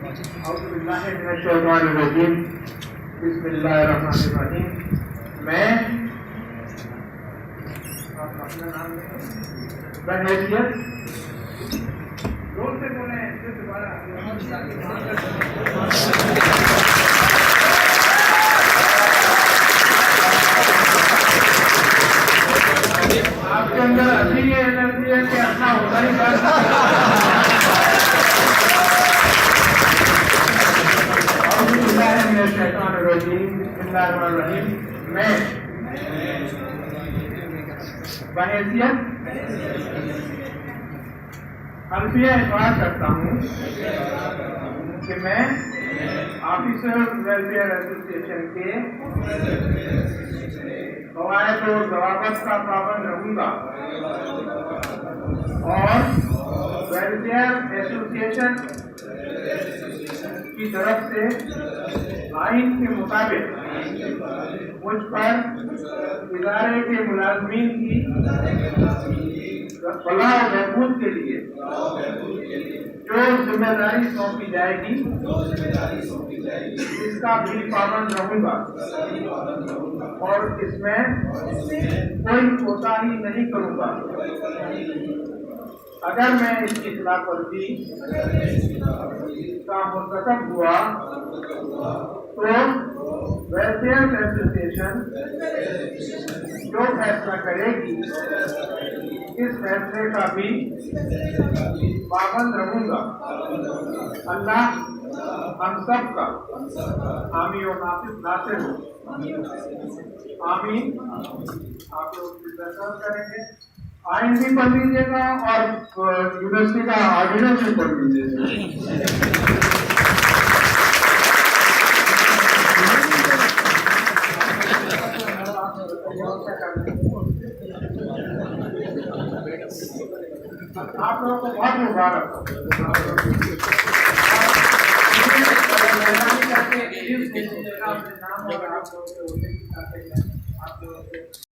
बिस्मिल्लाहिर्रहमानिर्रहीम। मैं अपना नाम बहैसियत जोर से बोले दोबारा आपके अंदर अभी ये एनर्जी है कि अपना होना ही बिस्मिल्लाहिर्रहमानिर्रहीम। मैं बहैसियत हल्फिया इकरार करता हूँ कि मैं ऑफिसर्स वेलफेयर एसोसिएशन के कवायद और ज़वाबित का पाबंद रहूँगा और वेलफेयर एसोसिएशन की तरफ से आइन के मुताबिक मुझ पर इदारे के मुलाजमीन की फलाह और बहबूद के लिए जो जिम्मेदारी सौंपी जाएगी इसका भी पाबंद रहूंगा और इसमें कोई कोताही नहीं करूंगा। अगर मैं इसकी खिलाफवर्जी का मुर्तकब हुआ तो वेलफेयर एसोसिएशन जो फैसला करेगी इस फैसले का भी पाबंद रहूंगा। अल्लाह हम सब का हामी और नासिर हो। आमीन। आप लोग करेंगे, आइन भी पढ़ लीजिएगा और यूनिवर्सिटी का ऑर्डिनेंस भी पढ़ लीजिएगा। आप लोगों को बहुत मुबारक हो।